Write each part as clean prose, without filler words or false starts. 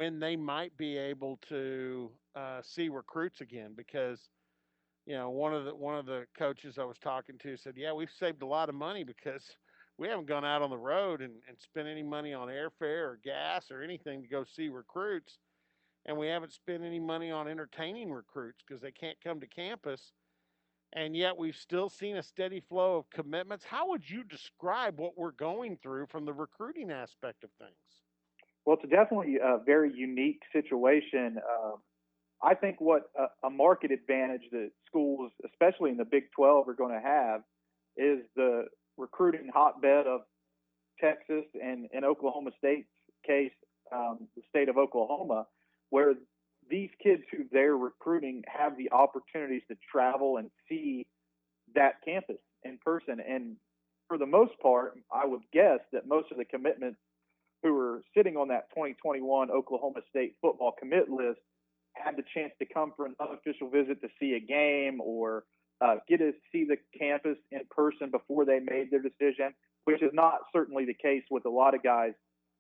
when they might be able to see recruits again because one of the coaches I was talking to said, "Yeah, we've saved a lot of money because we haven't gone out on the road and spent any money on airfare or gas or anything to go see recruits, and we haven't spent any money on entertaining recruits because they can't come to campus, and yet we've still seen a steady flow of commitments." How would you describe what we're going through from the recruiting aspect of things? Well, it's definitely a very unique situation. I think what a market advantage that schools, especially in the Big 12, are going to have is the recruiting hotbed of Texas and in Oklahoma State's case, the state of Oklahoma, where these kids who they're recruiting have the opportunities to travel and see that campus in person. And for the most part, I would guess that most of the commitments who are sitting on that 2021 Oklahoma State football commit list had the chance to come for an unofficial visit to see a game or get to see the campus in person before they made their decision, which is not certainly the case with a lot of guys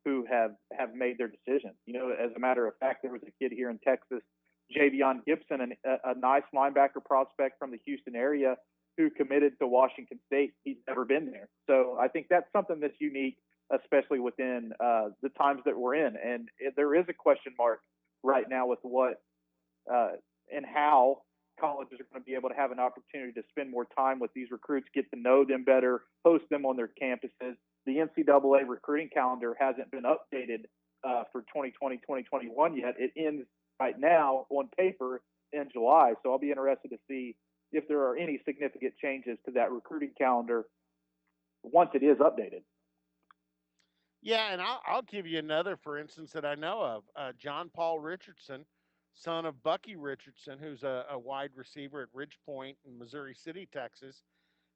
who have made their decisions. You know, as a matter of fact, there was a kid here in Texas, Javion Gibson, a nice linebacker prospect from the Houston area who committed to Washington State. He's never been there. So I think that's something that's unique, especially within the times that we're in. And there is a question mark right now with what and how colleges are going to be able to have an opportunity to spend more time with these recruits, get to know them better, host them on their campuses. The NCAA recruiting calendar hasn't been updated for 2020, 2021 yet. It ends right now on paper in July. So I'll be interested to see if there are any significant changes to that recruiting calendar once it is updated. Yeah, and I'll give you another, for instance, that I know of. John Paul Richardson, son of Bucky Richardson, who's a wide receiver at Ridge Point in Missouri City, Texas,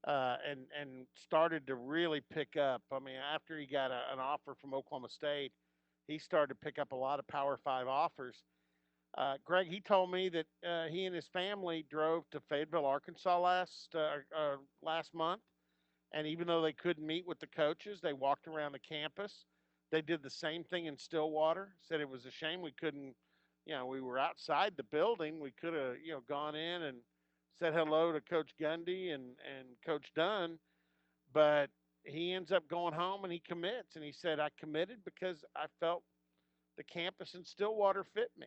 and started to really pick up. I mean, after he got an offer from Oklahoma State, he started to pick up a lot of Power Five offers. Greg, he told me that he and his family drove to Fayetteville, Arkansas last month, and even though they couldn't meet with the coaches, they walked around the campus. They did the same thing in Stillwater. Said it was a shame we couldn't, we were outside the building. We could have, gone in and said hello to Coach Gundy and Coach Dunn, but he ends up going home and he commits. And he said, I committed because I felt the campus in Stillwater fit me.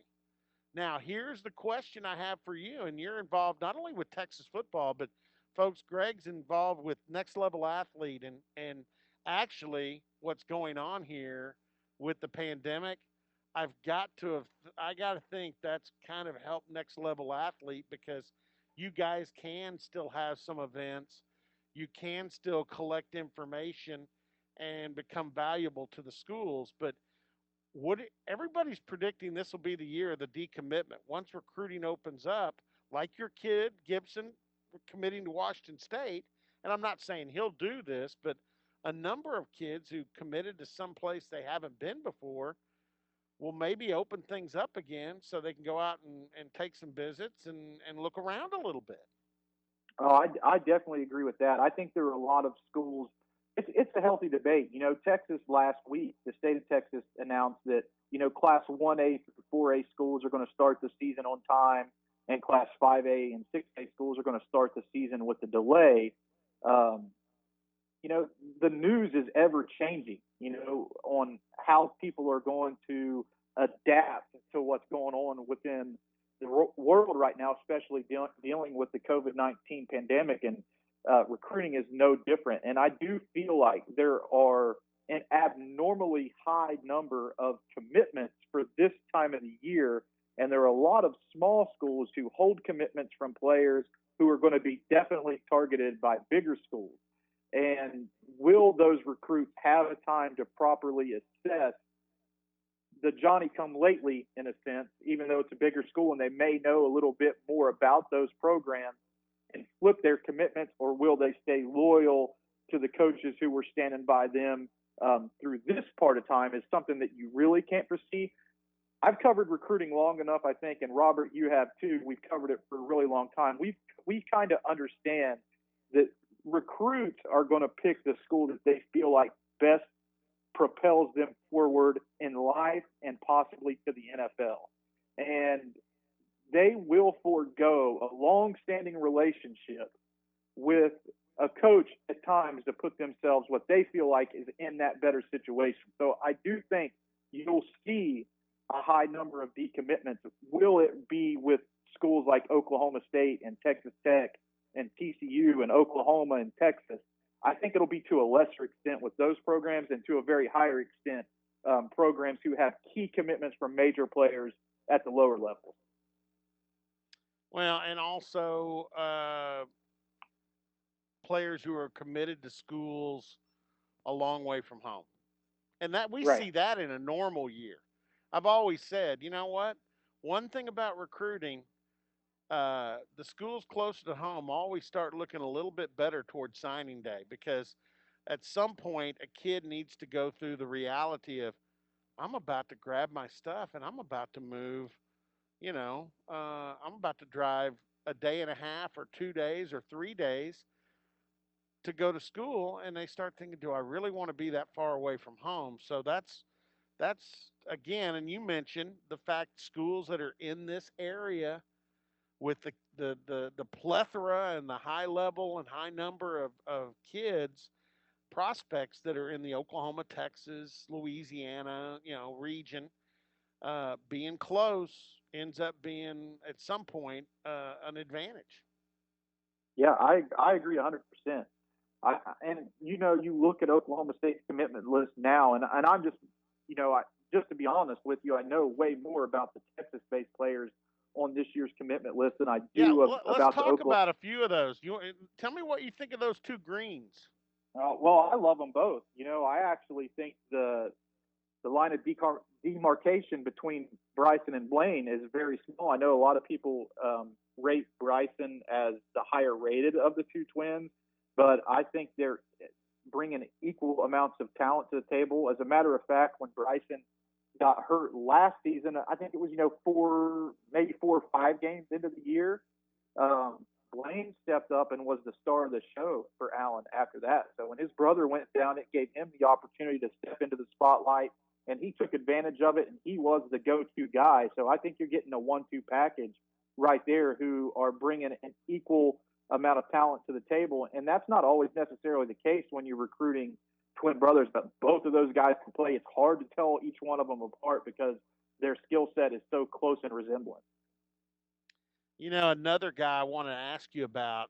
Now, here's the question I have for you, and you're involved not only with Texas football, but folks, Greg's involved with Next Level Athlete, and actually, what's going on here with the pandemic, I got to think that's kind of helped Next Level Athlete because you guys can still have some events, you can still collect information and become valuable to the schools, but everybody's predicting this will be the year of the decommitment. Once recruiting opens up, like your kid Gibson committing to Washington State, and I'm not saying he'll do this, but a number of kids who committed to some place they haven't been before will maybe open things up again so they can go out and take some visits and look around a little bit. Oh, I definitely agree with that. I think there are a lot of schools. It's a healthy debate. You know, Texas last week, the state of Texas announced that, Class 1A through 4A schools are going to start the season on time, and Class 5A and 6A schools are going to start the season with a delay. Um, the news is ever changing, on how people are going to adapt to what's going on within the world right now, especially dealing with the COVID-19 pandemic, and recruiting is no different. And I do feel like there are an abnormally high number of commitments for this time of the year. And there are a lot of small schools who hold commitments from players who are going to be definitely targeted by bigger schools. And will those recruits have a time to properly assess the Johnny come lately, in a sense, even though it's a bigger school and they may know a little bit more about those programs and flip their commitments, or will they stay loyal to the coaches who were standing by them through this part of time, is something that you really can't foresee. I've covered recruiting long enough, I think, and Robert, you have too. We've covered it for a really long time. We kind of understand that recruits are going to pick the school that they feel like best propels them forward in life and possibly to the NFL. And they will forego a long-standing relationship with a coach at times to put themselves what they feel like is in that better situation. So I do think you'll see a high number of decommitments. Will it be with schools like Oklahoma State and Texas Tech and TCU and Oklahoma and Texas? I think it'll be to a lesser extent with those programs, and to a very higher extent programs who have key commitments from major players at the lower levels. Well, and also players who are committed to schools a long way from home. And that we Right. see that in a normal year. I've always said, you know what? One thing about recruiting, the schools closer to home always start looking a little bit better towards signing day, because at some point a kid needs to go through the reality of, I'm about to grab my stuff and I'm about to move. I'm about to drive a day and a half or 2 days or 3 days to go to school, and they start thinking, do I really want to be that far away from home? So that's again, and you mentioned the fact schools that are in this area with the plethora and the high level and high number of kids prospects that are in the Oklahoma, Texas, Louisiana, region, being close ends up being at some point an advantage. Yeah, I agree 100%. And you look at Oklahoma State's commitment list now, and I'm just just to be honest with you, I know way more about the Texas-based players on this year's commitment list than I Yeah, do let's about the talk Oklahoma. about a few of those. Tell me what you think of those two greens. Well, I love them both. I actually think the line of demarcation between Bryson and Blaine is very small. I know a lot of people rate Bryson as the higher rated of the two twins, but I think they're bringing equal amounts of talent to the table. As a matter of fact, when Bryson got hurt last season, I think it was, maybe 4 or 5 games into the year, Blaine stepped up and was the star of the show for Allen after that. So when his brother went down, it gave him the opportunity to step into the spotlight, and he took advantage of it, and he was the go-to guy. So I think you're getting a 1-2 package right there who are bringing an equal amount of talent to the table. And that's not always necessarily the case when you're recruiting twin brothers, but both of those guys can play. It's hard to tell each one of them apart because their skill set is so close in resemblance. Another guy I want to ask you about,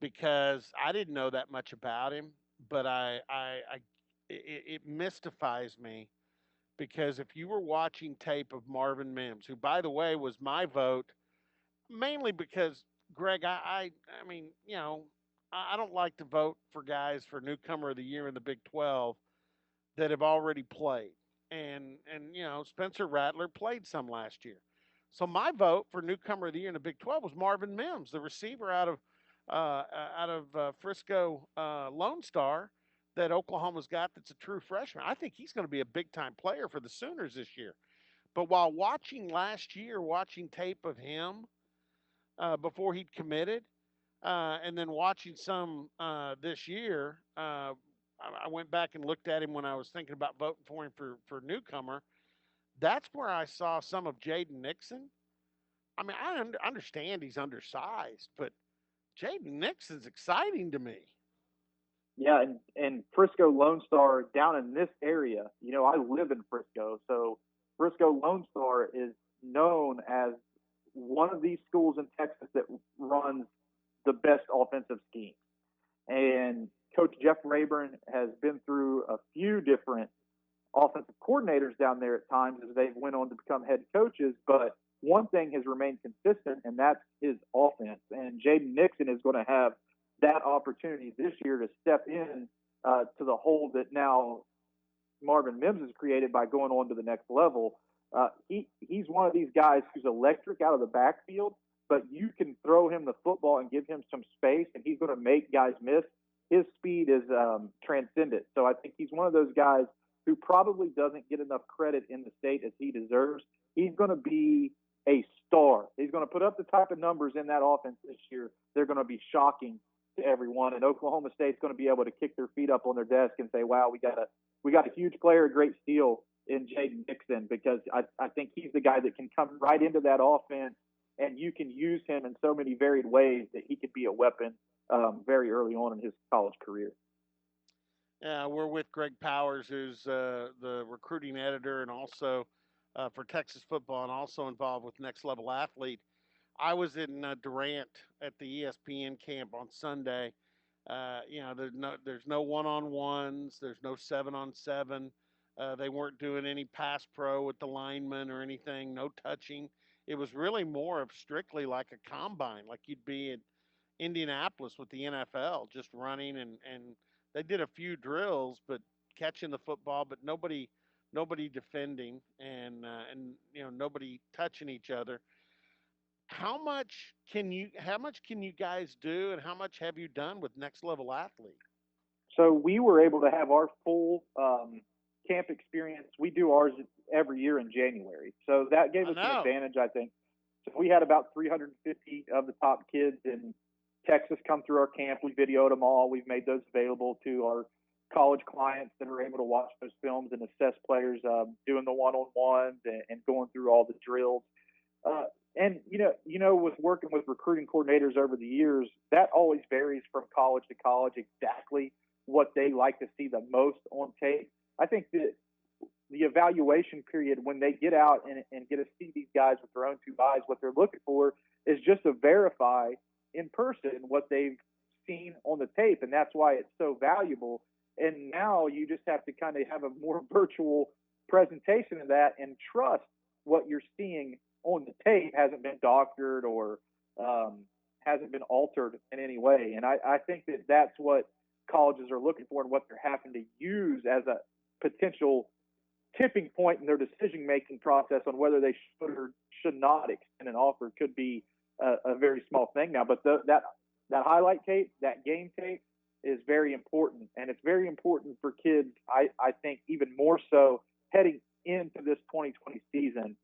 because I didn't know that much about him, but it mystifies me, because if you were watching tape of Marvin Mims, who, by the way, was my vote, mainly because, Greg, I mean, I don't like to vote for guys for newcomer of the year in the Big 12 that have already played. And Spencer Rattler played some last year. So my vote for newcomer of the year in the Big 12 was Marvin Mims, the receiver out of Frisco Lone Star that Oklahoma's got, that's a true freshman. I think he's going to be a big time player for the Sooners this year. But while watching last year, watching tape of him before he'd committed, and then watching some this year, I went back and looked at him when I was thinking about voting for him for newcomer. That's where I saw some of Jaden Nixon. I mean, I understand he's undersized, but Jaden Nixon's exciting to me. Yeah, and Frisco Lone Star down in this area, I live in Frisco, so Frisco Lone Star is known as one of these schools in Texas that runs the best offensive scheme. And Coach Jeff Rayburn has been through a few different offensive coordinators down there at times as they've went on to become head coaches, but one thing has remained consistent, and that's his offense. And Jaden Nixon is going to have that opportunity this year to step in to the hole that now Marvin Mims has created by going on to the next level. He's one of these guys who's electric out of the backfield, but you can throw him the football and give him some space, and he's going to make guys miss. His speed is transcendent. So I think he's one of those guys who probably doesn't get enough credit in the state as he deserves. He's going to be a star. He's going to put up the type of numbers in that offense this year. They're going to be shocking to everyone, and Oklahoma State's going to be able to kick their feet up on their desk and say, "Wow, we got a huge player, a great steal in Jaden Dixon," because I think he's the guy that can come right into that offense, and you can use him in so many varied ways that he could be a weapon very early on in his college career. We're with Greg Powers, who's the recruiting editor and also for Texas football and also involved with Next Level Athlete. I was in Durant at the ESPN camp on Sunday. There's no one-on-ones. There's no 7-on-7. They weren't doing any pass pro with the linemen or anything. No touching. It was really more of strictly like a combine, like you'd be in Indianapolis with the NFL, just running and they did a few drills, but catching the football, but nobody defending and nobody touching each other. How much can you guys do, and how much have you done with Next Level Athlete? So we were able to have our full camp experience. We do ours every year in January, so that gave us an advantage, I think. So we had about 350 of the top kids in Texas come through our camp. We videoed them all. We've made those available to our college clients that are able to watch those films and assess players doing the one-on-ones and going through all the drills. And with working with recruiting coordinators over the years, that always varies from college to college exactly what they like to see the most on tape. I think that the evaluation period, when they get out and get to see these guys with their own two eyes, what they're looking for is just to verify in person what they've seen on the tape, and that's why it's so valuable. And now you just have to kind of have a more virtual presentation of that and trust what you're seeing on the tape hasn't been doctored or hasn't been altered in any way. And I think that that's what colleges are looking for and what they're having to use as a potential tipping point in their decision-making process on whether they should or should not extend an offer. Could be a very small thing now, but that highlight tape, that game tape, is very important, and it's very important for kids. I think even more so heading into this 2020 season.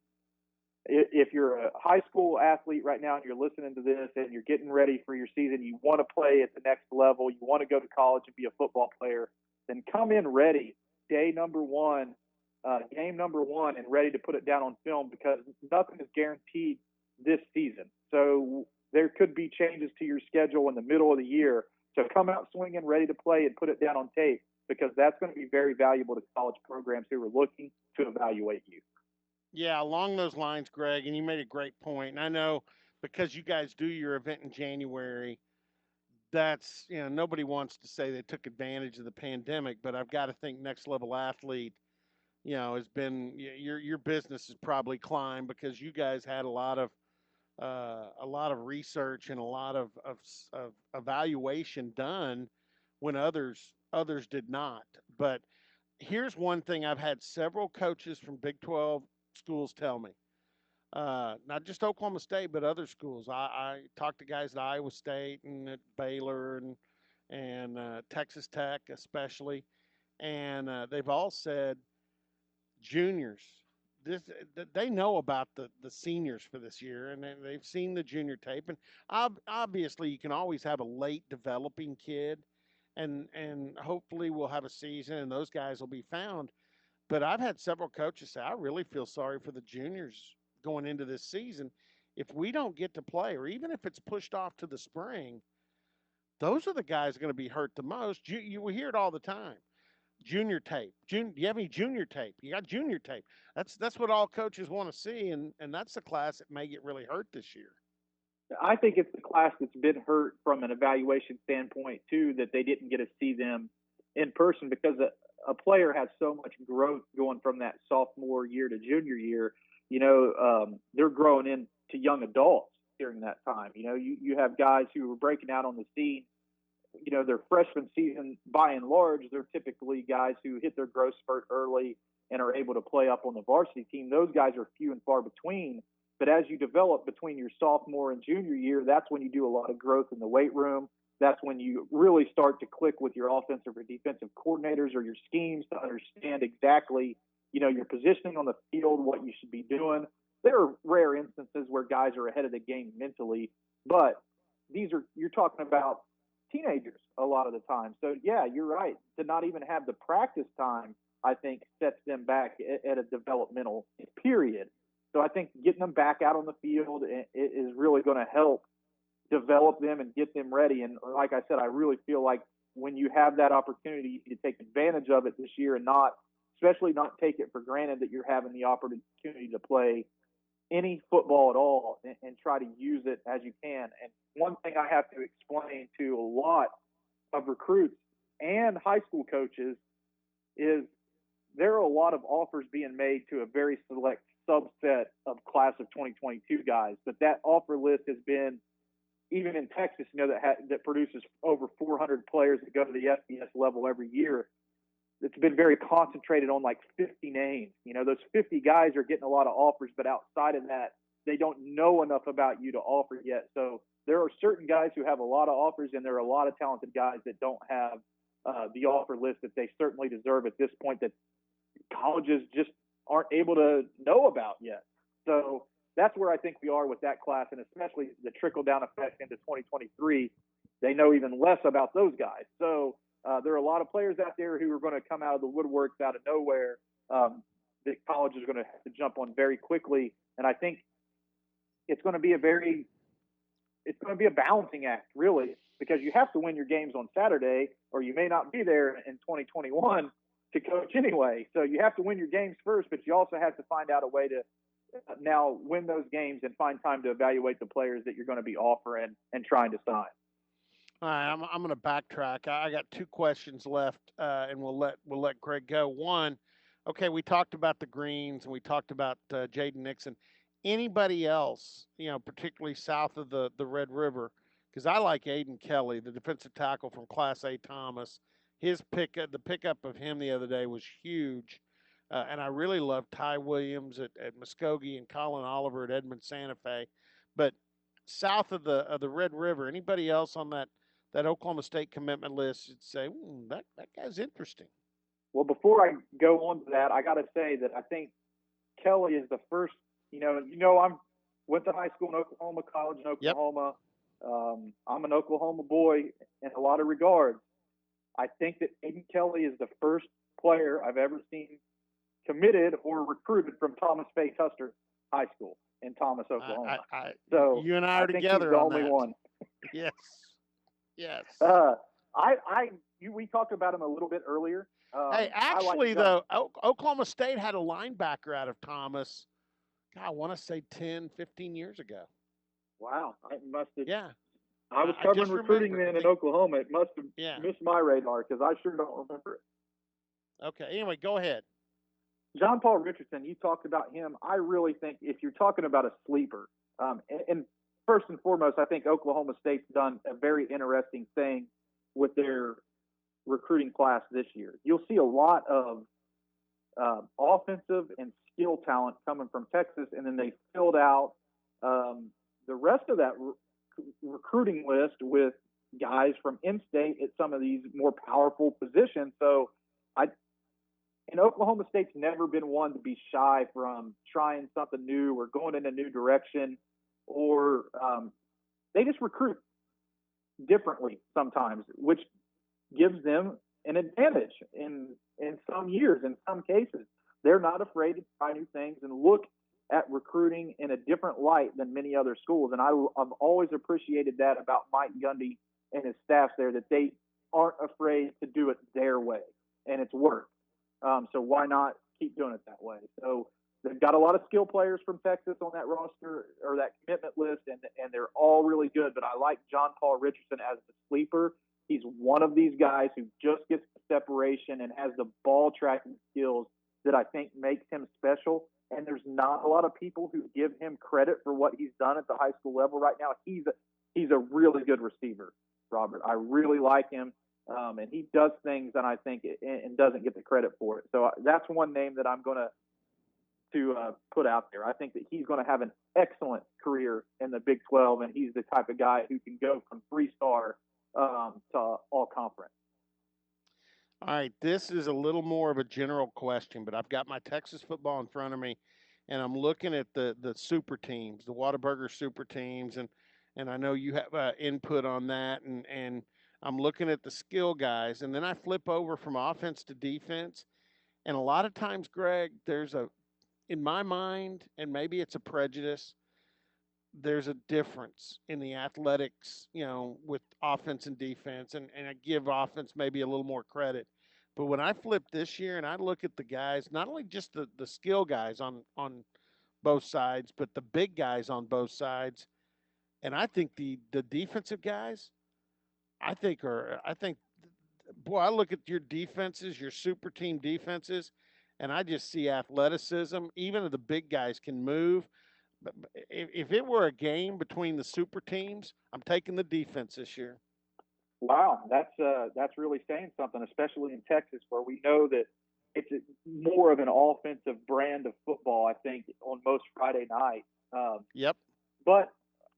If you're a high school athlete right now and you're listening to this and you're getting ready for your season, you want to play at the next level, you want to go to college and be a football player, then come in ready day number one, game number one, and ready to put it down on film, because nothing is guaranteed this season. So there could be changes to your schedule in the middle of the year. So come out swinging, ready to play, and put it down on tape, because that's going to be very valuable to college programs who are looking to evaluate you. Yeah, along those lines, Greg, and you made a great point. And I know because you guys do your event in January, that's, nobody wants to say they took advantage of the pandemic, but I've got to think Next Level Athlete, has been your business has probably climbed because you guys had a lot of research and a lot of evaluation done when others did not. But here's one thing I've had several coaches from Big 12 schools tell me, not just Oklahoma State, but other schools. I talked to guys at Iowa State and at Baylor and Texas Tech especially, and they've all said juniors. This they know about the seniors for this year, and they've seen the junior tape. And obviously, you can always have a late developing kid, and hopefully we'll have a season, and those guys will be found. But I've had several coaches say, I really feel sorry for the juniors going into this season. If we don't get to play, or even if it's pushed off to the spring, those are the guys going to be hurt the most. You hear it all the time. Junior tape. Do you have any junior tape? You got junior tape. That's what all coaches want to see, and that's the class that may get really hurt this year. I think it's the class that's been hurt from an evaluation standpoint too, that they didn't get to see them in person, because a player has so much growth going from that sophomore year to junior year. They're growing into young adults during that time. You have guys who are breaking out on the scene. Their freshman season, by and large, they're typically guys who hit their growth spurt early and are able to play up on the varsity team. Those guys are few and far between. But as you develop between your sophomore and junior year, that's when you do a lot of growth in the weight room. That's when you really start to click with your offensive or defensive coordinators or your schemes to understand exactly, your positioning on the field, what you should be doing. There are rare instances where guys are ahead of the game mentally, but you're talking about teenagers a lot of the time. So yeah, you're right. To not even have the practice time, I think sets them back at a developmental period. So I think getting them back out on the field is really going to help develop them and get them ready. And like I said, I really feel like when you have that opportunity, you take advantage of it this year and especially not take it for granted that you're having the opportunity to play any football at all and try to use it as you can. And one thing I have to explain to a lot of recruits and high school coaches is there are a lot of offers being made to a very select subset of class of 2022 guys, but that offer list has been, even in Texas, that produces over 400 players that go to the FBS level every year. It's been very concentrated on like 50 names. Those 50 guys are getting a lot of offers, but outside of that, they don't know enough about you to offer yet. So there are certain guys who have a lot of offers, and there are a lot of talented guys that don't have the offer list that they certainly deserve at this point that colleges just aren't able to know about yet. So that's where I think we are with that class, and especially the trickle-down effect into 2023. They know even less about those guys. So there are a lot of players out there who are going to come out of the woodworks out of nowhere that colleges are going to have to jump on very quickly. And I think it's going to be a balancing act, really, because you have to win your games on Saturday, or you may not be there in 2021 to coach anyway. So you have to win your games first, but you also have to find out a way to now win those games and find time to evaluate the players that you're going to be offering and trying to sign. All right, I'm going to backtrack. I got two questions left, and we'll let Greg go. One, okay, we talked about the Greens and we talked about Jaden Nixon. Anybody else, particularly south of the Red River? Because I like Aiden Kelly, the defensive tackle from Class A Thomas. The pickup of him the other day was huge, and I really love Ty Williams at Muskogee and Colin Oliver at Edmond Santa Fe. But south of the Red River, anybody else on that Oklahoma State commitment list, you'd say, that guy's interesting. Well, before I go on to that, I got to say that I think Kelly is the first. I went to high school in Oklahoma, college in Oklahoma. Yep. I'm an Oklahoma boy in a lot of regards. I think that Aiden Kelly is the first player I've ever seen committed or recruited from Thomas Faye Custer High School in Thomas, Oklahoma. So you and I are together on that. He's the only one. Yes. Yes. We talked about him a little bit earlier. Hey, actually, though, Oklahoma State had a linebacker out of Thomas, I want to say 10, 15 years ago. Wow. I must have. Yeah. I was covering recruiting then in Oklahoma. It must have missed my radar because I sure don't remember it. Okay. Anyway, go ahead. John Paul Richardson, you talked about him. I really think if you're talking about a sleeper, and first and foremost, I think Oklahoma State's done a very interesting thing with their recruiting class this year. You'll see a lot of offensive and skill talent coming from Texas, and then they filled out the rest of that recruiting list with guys from in-state at some of these more powerful positions. So and Oklahoma State's never been one to be shy from trying something new or going in a new direction, or they just recruit differently sometimes, which gives them an advantage in some years. In some cases, they're not afraid to try new things and look at recruiting in a different light than many other schools. And I've always appreciated that about Mike Gundy and his staff there, that they aren't afraid to do it their way, and it's worked. So why not keep doing it that way? So they've got a lot of skill players from Texas on that roster or that commitment list, and they're all really good. But I like John Paul Richardson as the sleeper. He's one of these guys who just gets the separation and has the ball tracking skills that I think makes him special. And there's not a lot of people who give him credit for what he's done at the high school level right now. He's a really good receiver, Robert. I really like him. And he does things, and I think and doesn't get the credit for it. So that's one name that I'm going to put out there. I think that he's going to have an excellent career in the Big 12, and he's the type of guy who can go from 3-star to all conference. All right, this is a little more of a general question, but I've got my Texas football in front of me, and I'm looking at the super teams, the Whataburger super teams, and I know you have input on that, and I'm looking at the skill guys, and then I flip over from offense to defense. And a lot of times, Greg, in my mind, and maybe it's a prejudice, there's a difference in the athletics, with offense and defense, and I give offense maybe a little more credit. But when I flip this year and I look at the guys, not only just the skill guys on both sides, but the big guys on both sides, and I think the defensive guys, I think, boy, I look at your defenses, your super team defenses, and I just see athleticism. Even the big guys can move. But if it were a game between the super teams, I'm taking the defense this year. Wow, that's really saying something, especially in Texas, where we know that it's more of an offensive brand of football. I think on most Friday nights. Yep. But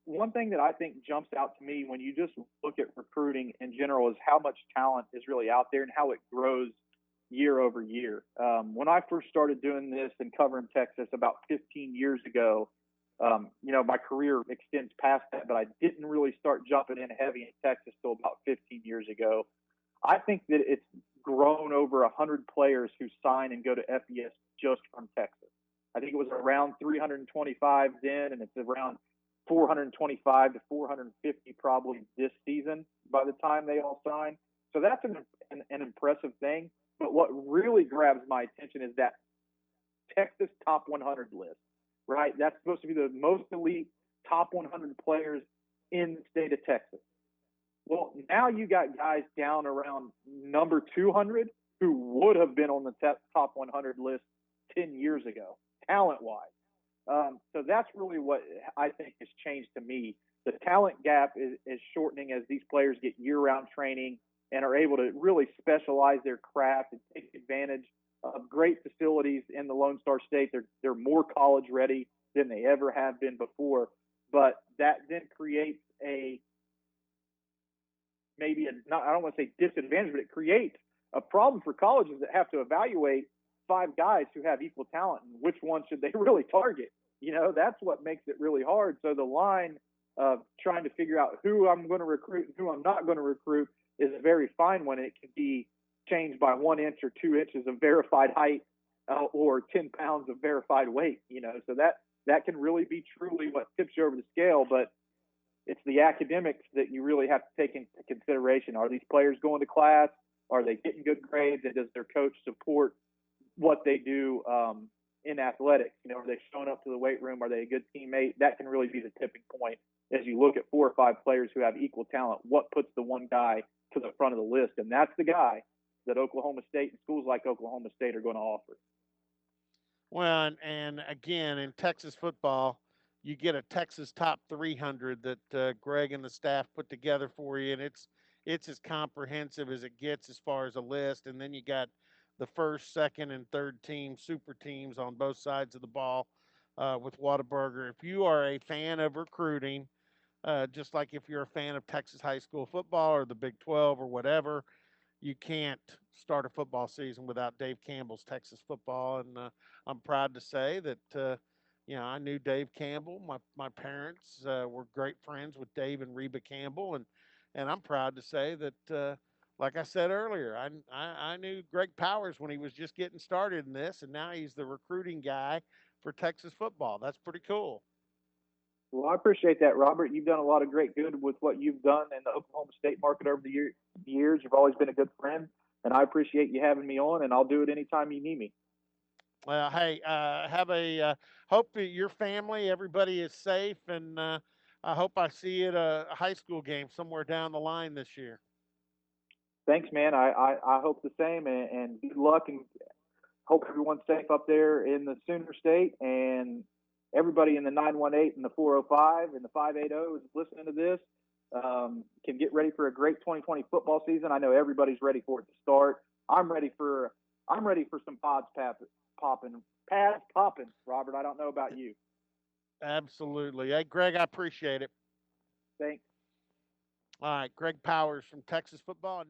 one thing that I think jumps out to me when you just look at recruiting in general is how much talent is really out there and how it grows year over year. When I first started doing this and covering Texas about 15 years ago, my career extends past that, but I didn't really start jumping in heavy in Texas till about 15 years ago. I think that it's grown over 100 players who sign and go to FBS just from Texas. I think it was around 325 then, and it's around 425 to 450 probably this season by the time they all sign. So that's an impressive thing. But what really grabs my attention is that Texas top 100 list, right? That's supposed to be the most elite top 100 players in the state of Texas. Well, now you got guys down around number 200 who would have been on the top 100 list 10 years ago, talent-wise. So that's really what I think has changed to me. The talent gap is shortening as these players get year-round training and are able to really specialize their craft and take advantage of great facilities in the Lone Star State. They're more college ready than they ever have been before. But that then creates I don't want to say disadvantage, but it creates a problem for colleges that have to evaluate 5 guys who have equal talent and which one should they really target. That's what makes it really hard. So the line of trying to figure out who I'm going to recruit and who I'm not going to recruit is a very fine one. It can be changed by 1 inch or 2 inches of verified height or 10 pounds of verified weight. So that can really be truly what tips you over the scale. But it's the academics that you really have to take into consideration. Are these players going to class? Are they getting good grades? And does their coach support what they do in athletics? Are they showing up to the weight room? Are they a good teammate? That can really be the tipping point as you look at 4 or 5 players who have equal talent. What puts the one guy to the front of the list? And that's the guy that Oklahoma State and schools like Oklahoma State are going to offer. Well, and again, in Texas football, you get a Texas top 300 that Greg and the staff put together for you, and it's as comprehensive as it gets as far as a list. And then you got the first, second, and third team super teams on both sides of the ball with Whataburger. If you are a fan of recruiting, just like if you're a fan of Texas high school football or the Big 12 or whatever, you can't start a football season without Dave Campbell's Texas football. And I'm proud to say that, I knew Dave Campbell. My parents were great friends with Dave and Reba Campbell. And I'm proud to say that, like I said earlier, I knew Greg Powers when he was just getting started in this, and now he's the recruiting guy for Texas football. That's pretty cool. Well, I appreciate that, Robert. You've done a lot of great good with what you've done in the Oklahoma State market over the years. You've always been a good friend, and I appreciate you having me on, and I'll do it anytime you need me. Well, hey, hope that your family, everybody is safe, and I hope I see you at a high school game somewhere down the line this year. Thanks, man. I hope the same, and good luck, and hope everyone's safe up there in the Sooner State, and everybody in the 918 and the 405 and the 580 is listening to this can get ready for a great 2020 football season. I know everybody's ready for it to start. I'm ready for some pads popping, Robert. I don't know about you. Absolutely. Hey, Greg, I appreciate it. Thanks. All right, Greg Powers from Texas Football.